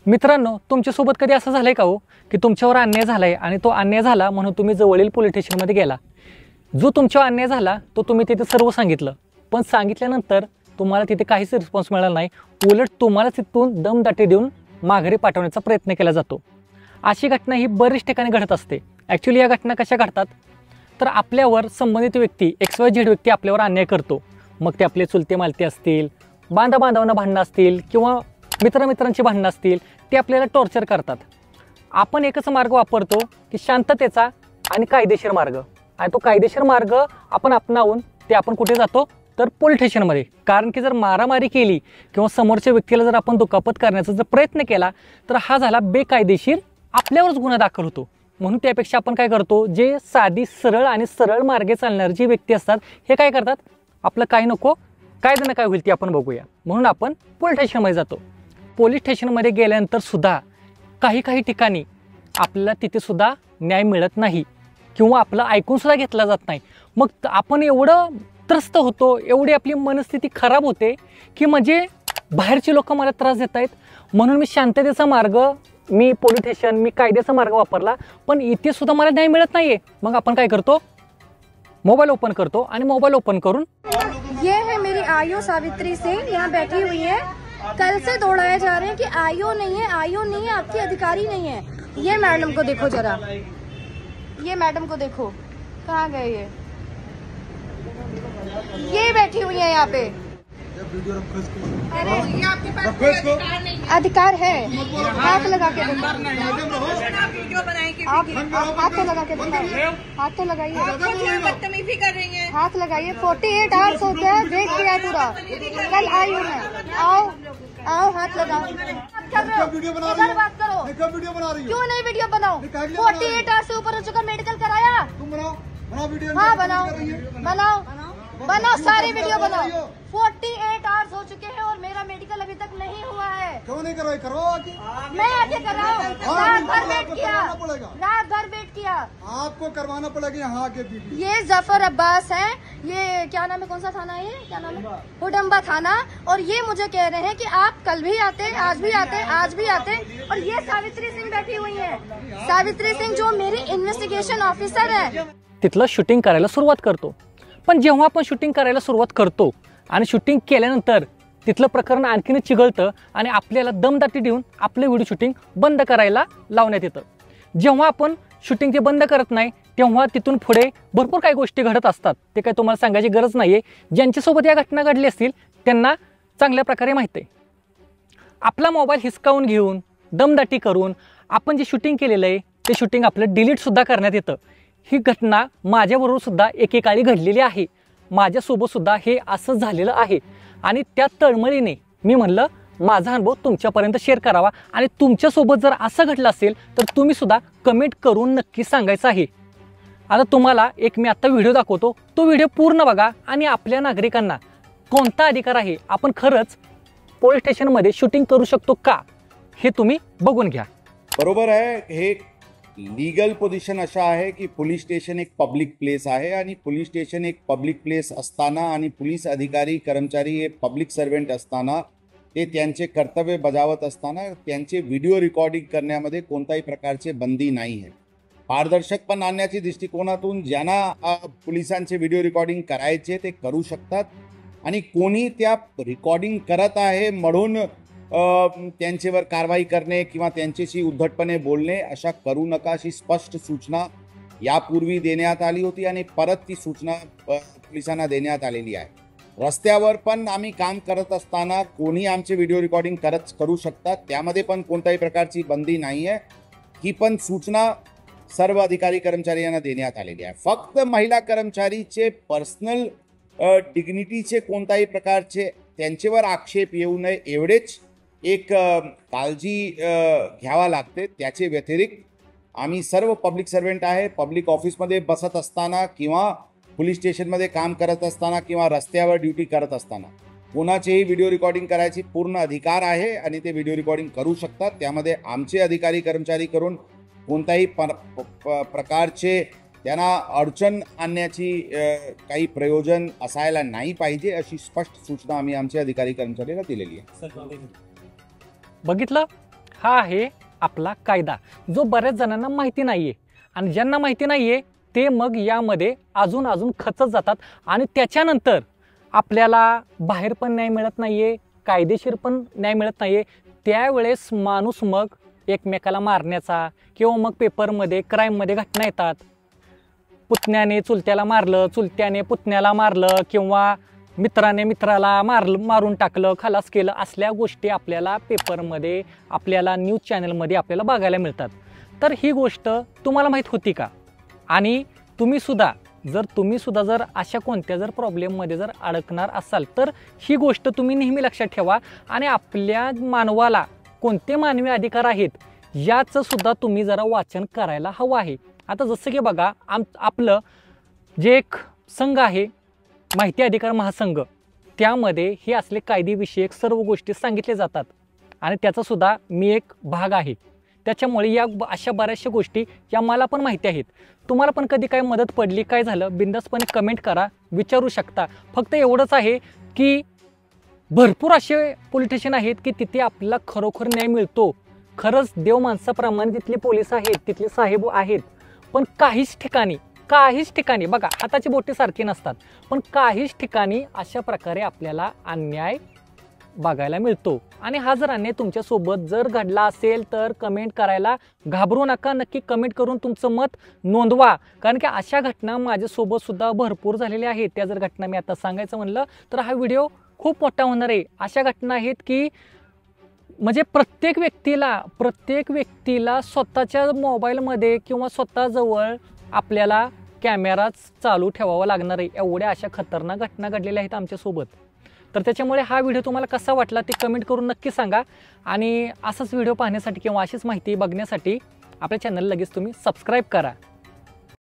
मित्रांनो, तुमच्यासोबत कधी असं झालंय का हो की तुमच्यावर अन्याय झालाय आणि तो अन्याय झाला म्हणून तुम्ही जवळील पोलीस स्टेशनमध्ये गेला. जो तुमच्यावर अन्याय झाला तो तुम्ही तिथे सर्व सांगितलं, पण सांगितल्यानंतर तुम्हाला तिथे काहीच रिस्पॉन्स मिळाला नाही. उलट तुम्हाला तिथून दमदाटी देऊन माघारी पाठवण्याचा प्रयत्न केला जातो. अशी घटना ही बरीच ठिकाणी घडत असते. ॲक्च्युली या घटना कशा घडतात तर आपल्यावर संबंधित व्यक्ती XYZ व्यक्ती आपल्यावर अन्याय करतो. मग ते आपले चुलते मालते असतील, बांधवांना भांडणं असतील किंवा मित्रांची भांडणं असतील, ते आपल्याला टॉर्चर करतात. आपण एकच मार्ग वापरतो की शांततेचा आणि कायदेशीर मार्ग, आणि तो कायदेशीर मार्ग आपण अपनावून ते आपण कुठे जातो तर पोलीस स्टेशनमध्ये. कारण की जर मारामारी केली किंवा समोरच्या व्यक्तीला जर आपण दुखापत करण्याचा जर प्रयत्न केला तर हा झाला बेकायदेशीर, आपल्यावरच गुन्हा दाखल होतो. म्हणून त्यापेक्षा आपण काय करतो, जे साधी सरळ मार्गे चालणारे जे व्यक्ती असतात हे काय करतात, आपलं काय नको कायद्यानं काय होईल ते आपण बघूया म्हणून आपण पोलीस स्टेशनमध्ये जातो. पोलीस स्टेशनमध्ये गेल्यानंतर सुद्धा काही ठिकाणी आपल्याला तिथे सुद्धा न्याय मिळत नाही किंवा आपलं ऐकून सुद्धा घेतला जात नाही. मग आपण एवढं त्रस्त होतो, एवढी आपली मनस्थिती खराब होते की म्हणजे बाहेरचे लोक मला त्रास देत आहेत म्हणून मी शांततेचा मार्ग, मी पोलीस स्टेशन, मी कायद्याचा मार्ग वापरला, पण इथे सुद्धा मला न्याय मिळत नाहीये. मग आपण काय करतो, मोबाईल ओपन करतो आणि मोबाईल ओपन करून ये है मेरी आयु सावित्री सिंह, यहाँ बैठी हुई है. कल से दौड़ाए जा रहे हैं कि आयु नहीं है, आपकी अधिकारी नहीं है. ये मैडम को देखो जरा, ये मैडम को देखो कहाँ गए ये बैठी हुई है यहाँ पे. अरे ये आपके पास कोई अधिकार नहीं है. अधिकार है, हाथ लगा के देखो, आप हाथ तो लगा के देखो, हाथ तो लगाइए, बदतमीजी कर रही है, हाथ लगाइए. 48 आवर्स होते हैं, वेट किया है पूरा. कल आई हूँ मैं, आओ हाथ लगाओ. वीडियो बना रही हो, बात करो. वीडियो बना रही हो, क्यों नहीं वीडियो बनाओ? 48 आवर्स से ऊपर हो चुका, मेडिकल कराया. तुम बनाओ वीडियो. हाँ बनाओ सारे वीडियो बनाओ. 48 आवर्स हो चुके हैं और मेरा मेडिकल अभी तक नहीं हुआ है. क्यों नहीं करो? करो आके. मैं आके कराऊं? रात भर वेट किया. आपको करवाना पड़ेगा यहाँ आके. ये जफर अब्बास है, ये क्या नाम है, कौन सा थाना है ये, क्या नाम है, हुडम्बा थाना. और ये मुझे कह रहे हैं कि आप कल भी आते, आज भी आते. और ये सावित्री सिंह बैठी हुई है, सावित्री सिंह जो मेरी इन्व्हेस्टिगेशन ऑफिसर है. तिथलं शूटिंग करायला सुरुवात करतो. पण जेव्हा आपण शूटिंग करायला सुरुवात करतो आणि शूटिंग केल्यानंतर तिथलं प्रकरण आणखीन चिघळतं आणि आपल्याला दमदाटी देऊन आपलं व्हिडिओ शूटिंग बंद करायला लावण्यात येतं. जेव्हा आपण शूटिंग ते बंद करत नाही तेव्हा तिथून पुढे भरपूर काही गोष्टी घडत असतात. ते काही तुम्हाला सांगायची गरज नाही आहे. ज्यांच्यासोबत या घटना घडली असतील त्यांना चांगल्या प्रकारे माहीत आहे. आपला मोबाईल हिसकावून घेऊन दमदाटी करून आपण जे शूटिंग केलेलं आहे ते शूटिंग आपलं डिलीटसुद्धा करण्यात येतं. ही घटना माझ्याबरोबर सुद्धा एकेकाळी घडलेली आहे. माझ्यासोबत सुद्धा हे असं झालेलं आहे आणि त्या तळमळीने मी म्हणलं माझा अनुभव तुमच्यापर्यंत शेअर करावा आणि तुमच्यासोबत जर असं घडलं असेल तर तुम्ही सुद्धा कमेंट करून नक्की सांगायचं आहे. आता तुम्हाला एक मी आत्ता व्हिडिओ दाखवतो, तो व्हिडिओ पूर्ण बघा आणि आपल्या नागरिकांना कोणता अधिकार आहे, आपण खरंच पोलीस स्टेशनमध्ये शूटिंग करू शकतो का, हे तुम्ही बघून घ्या. बरोबर आहे. हे लीगल पोझिशन अशा आहे की पोलीस स्टेशन एक पब्लिक प्लेस आहे आणि पोलीस स्टेशन एक पब्लिक प्लेस असताना आणि पोलीस अधिकारी कर्मचारी हे पब्लिक सर्वंट असताना ते त्यांचे कर्तव्य बजावत असताना त्यांचे व्हिडिओ रेकॉर्डिंग करण्यामध्ये कोणत्याही प्रकारचे बंदी नाही आहे. पारदर्शकपण आणण्याच्या दृष्टिकोनातून ज्यांना पोलिसांचे व्हिडिओ रेकॉर्डिंग करायचे ते करू शकतात आणि कोणी त्या रेकॉर्डिंग करत आहे म्हणून त्यांच्यावर कारवाई करणे किंवा त्यांच्याशी उद्धटपणे बोलणे अशा करू नका अशी स्पष्ट सूचना यापूर्वी देण्यात आली होती आणि परत ती सूचना पोलिसांना देण्यात आलेली आहे. रस्त्यावर पण आम्ही काम करत असताना कोणी आमचे व्हिडिओ रेकॉर्डिंग करू शकतात, त्यामध्ये पण कोणत्याही प्रकारची बंदी नाही आहे. ही पण सूचना सर्व अधिकारी कर्मचारी यांना देण्यात आलेली आहे. फक्त महिला कर्मचारीचे पर्सनल डिग्निटीचे कोणत्याही प्रकारचे त्यांच्यावर आक्षेप येऊ नये एवढेच एक काळजी घ्यावा लागते. त्याचे व्यतिरिक्त आम्ही सर्व पब्लिक सर्वंट आहे, पब्लिक ऑफिसमध्ये बसत असताना किंवा पोलीस स्टेशनमध्ये काम करत असताना किंवा रस्त्यावर ड्युटी करत असताना कोणाचेही व्हिडिओ रेकॉर्डिंग करायची पूर्ण अधिकार आहे आणि ते व्हिडिओ रेकॉर्डिंग करू शकतात. त्यामध्ये आमचे अधिकारी कर्मचारी करून कोणत्याही प्रकारचे त्यांना अडचण आणण्याची काही प्रयोजन असायला नाही पाहिजे अशी स्पष्ट सूचना आम्ही आमच्या अधिकारी कर्मचाऱ्यांना दिलेली आहे. बघितलं, हा आहे आपला कायदा, जो बऱ्याच जणांना माहिती नाही आहे. आणि ज्यांना माहिती नाही आहे ते मग यामध्ये अजून अजून खचत जातात आणि त्याच्यानंतर आपल्याला बाहेर पण न्याय मिळत नाही आहे, कायदेशीर पण न्याय मिळत नाही आहे. त्यावेळेस माणूस मग एकमेकाला मारण्याचा किंवा मग पेपरमध्ये क्राईममध्ये घटना येतात. पुतण्याने चुलत्याला मारलं, चुलत्याने पुतण्याला मारलं किंवा मित्राने मित्राला मारून टाकलं, खलास केलं, असल्या गोष्टी आपल्याला पेपरमध्ये, आपल्याला न्यूज चॅनलमध्ये आपल्याला बघायला मिळतात. तर ही गोष्ट तुम्हाला माहीत होती का? आणि तुम्ही सुद्धा जर अशा कोणत्या जर प्रॉब्लेममध्ये जर अडकणार असाल तर ही गोष्ट तुम्ही नेहमी लक्षात ठेवा. आणि आपल्या मानवाला कोणते मानवी अधिकार आहेत याचं सुद्धा तुम्ही जरा वाचन करायला हवं आहे. आता जसं की बघा, आपलं जे एक संघ आहे माहिती अधिकार महासंघ, त्यामध्ये हे असले कायदेविषयक सर्व गोष्टी सांगितले जातात आणि त्याचा सुद्धा मी एक भाग आहे. त्याच्यामुळे या अशा बऱ्याचशा गोष्टी या मला पण माहिती आहेत. तुम्हाला पण कधी काय मदत पडली, काय झालं, बिनधास्तपणे कमेंट करा, विचारू शकता. फक्त एवढंच आहे की भरपूर असे पोलीस स्टेशन आहेत की तिथे आपल्याला खरोखर न्याय मिळतो. खरंच देव माणसाप्रमाणे तिथले पोलीस आहेत, तिथले साहेब आहेत. पण काहीच ठिकाणी बघा, हाताची बोटे सारखी नसतात, पण काहीच ठिकाणी अशा प्रकारे आपल्याला अन्याय बघायला मिळतो. आणि हा जर अन्याय तुमच्यासोबत जर घडला असेल तर कमेंट करायला घाबरू नका. नक्की कमेंट करून तुमचं मत नोंदवा, कारण की अशा घटना माझ्यासोबत सुद्धा भरपूर झालेल्या आहेत. त्या जर घटना मी आता सांगायचं म्हणलं तर हा व्हिडिओ खूप मोठा होणार आहे. अशा घटना आहेत की म्हणजे प्रत्येक व्यक्तीला स्वतःच्या मोबाईलमध्ये किंवा स्वतःजवळ आपल्याला कॅमेरा चालू ठेवावा लागणार आहे. एवढ्या अशा खतरनाक घटना घडलेल्या आहेत आमच्यासोबत. तर त्याच्यामुळे हा व्हिडिओ तुम्हाला कसा वाटला ते कमेंट करून नक्की सांगा. आणि असाच व्हिडिओ पाहण्यासाठी किंवा अशीच माहिती बघण्यासाठी आपल्या चॅनल लगेच तुम्ही सबस्क्राईब करा.